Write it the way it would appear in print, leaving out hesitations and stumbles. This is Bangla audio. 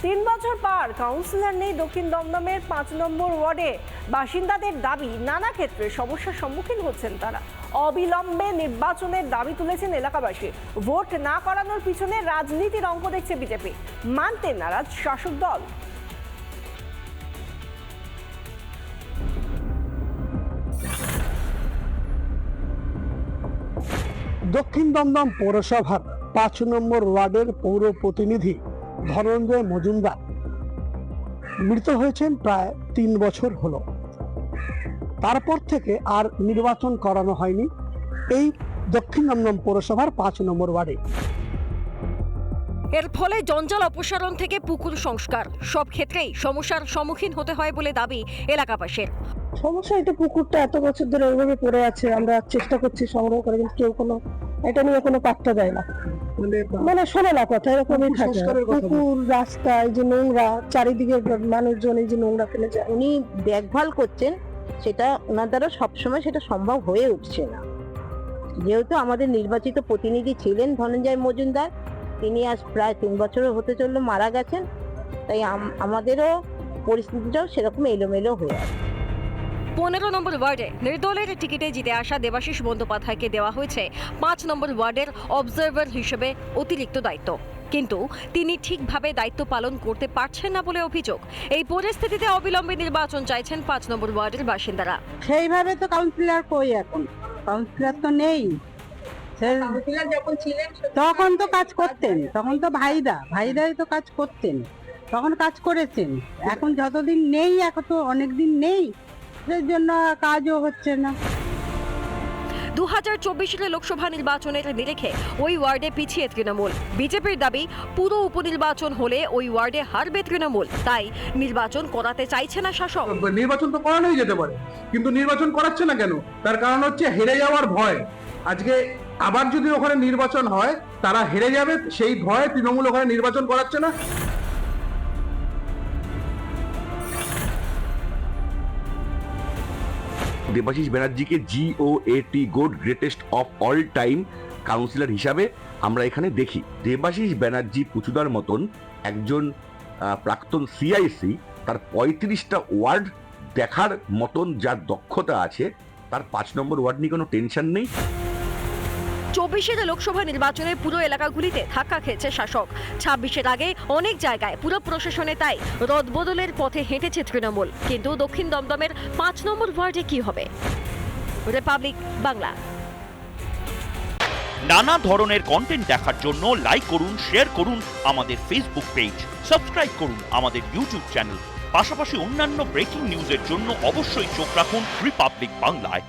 3 বছর পার কাউন্সিলর নেই দক্ষিণ দমদমের 5 নম্বর ওয়ার্ডে। বাসিন্দাদের দাবি, নানা ক্ষেত্রে সমস্যার সম্মুখীন হচ্ছেন তারা। অবিলম্বে নির্বাচনের দাবি তুলেছেন এলাকাবাসী। ভোট না করানোর পিছনে রাজনীতির অঙ্ক দেখছে বিজেপি। মানতে নারাজ শাসক দল। দক্ষিণ দমদম পৌরসভার 5 নম্বর ওয়ার্ডের পৌর প্রতিনিধি ধনঞ্জয় মজুমদার মৃত হয়েছেন প্রায় 3 বছর হলো। তারপর থেকে আর নির্বাচন করানো হয়নি এই দক্ষিণ দমদম পৌরসভার 5 নম্বর ওয়ার্ডে। এর ফলে জঞ্জাল অপসারণ থেকে পুকুর সংস্কার সব ক্ষেত্রেই সমস্যার সম্মুখীন হতে হয় বলে দাবি এলাকাবাসীর। সমস্যা, এটা পুকুরটা এত বছর ধরে ওইভাবে পড়ে আছে, আমরা চেষ্টা করছি সংগ্রহ করে, কিন্তু কেউ কোনো এটা নিয়ে কোনো পাত্তা দেয় না, মানে শোনে না কথা, এরকমই থাকে। পুকুর, রাস্তা, এই যে নোংরা, চারিদিকে মানুষজন এই যে নোংরা ফেলে যায়। উনি দেখভাল করছেন, সেটা ওনার দ্বারা সবসময় সেটা সম্ভব হয়ে উঠছে না। যেহেতু আমাদের নির্বাচিত প্রতিনিধি ছিলেন ধনঞ্জয় মজুমদার, তিনি আজ প্রায় 3 বছরও হতে চললো মারা গেছেন, তাই আমাদেরও পরিস্থিতিটাও সেরকম এলোমেলো হয়ে আছে। 15 নম্বর ওয়ার্ডে নির্দলের টিকিটে জিতে আসা দেবাশিস বন্দ্যোপাধ্যায়কে দেওয়া হয়েছে 5 নম্বর ওয়ার্ডের অবজারভার হিসেবে অতিরিক্ত দায়িত্ব, কিন্তু তিনি ঠিকভাবে দায়িত্ব পালন করতে পারছেন না বলে অভিযোগ। এই পরিস্থিতিতে অবিলম্বে নির্বাচন চাইছেন 5 নম্বর ওয়ার্ডের বাসিন্দারা। সেইভাবে তো কাউন্সিলর কই, এখন কাউন্সিলর তো নেই। যখন ছিলেন তখন তো কাজ করতেন, তখন তো ভাইদাই তো কাজ করতেন, তখন কাজ করেছেন। এখন যতদিন নেই, এখন তো অনেকদিন নেই, এর জন্য কাজও হচ্ছে না। 2024 লোকসভা নির্বাচনের নিরিখে ওই ওয়ার্ডে পিছিয়ে তৃণমূল। বিজেপির দাবি, পুরো উপনির্বাচন হলে ওই ওয়ার্ডে হারবে তৃণমূল, তাই নির্বাচন করাতে চাইছে না শাসক। নির্বাচন তো করানোই যেতে পারে, কিন্তু নির্বাচন করাচ্ছে না কেন? তার কারণ হচ্ছে হেরে যাওয়ার ভয়। আজকে আবার যদি ওখানে নির্বাচন হয়, তারা হেরে যাবে, সেই ভয়ে তৃণমূল ওখানে নির্বাচন করাচ্ছে না। দেবাশিস ব্যানার্জিকে GOAT goat greatest of all time councillor হিসাবে আমরা এখানে দেখি। দেবাশিস ব্যানার্জি পুচুদার মতন একজন প্রাক্তন CIC, তার 35টা ওয়ার্ড দেখার মতন যার দক্ষতা আছে, তার 5 নম্বর ওয়ার্ড নিয়ে কোনো টেনশন নেই। 24 লোকসভা নির্বাচনে পুরো এলাকাগুলিতে ধাক্কা খেয়েছে শাসক। 26-এর আগে অনেক জায়গায় পুরো প্রশাসনে তাই রদবদলের পথে হেঁটেছে তৃণমূল। কিন্তু দক্ষিণ দমদমের 5 নম্বর ওয়ার্ডে কি হবে? রিপাবলিক বাংলা। নানা ধরনের কন্টেন্ট দেখার জন্য লাইক করুন, শেয়ার করুন আমাদের ফেসবুক পেজ, সাবস্ক্রাইব করুন আমাদের ইউটিউব চ্যানেল। পাশাপাশি অন্যান্য ব্রেকিং নিউজের জন্য অবশ্যই চোখ রাখুন রিপাবলিক বাংলায়।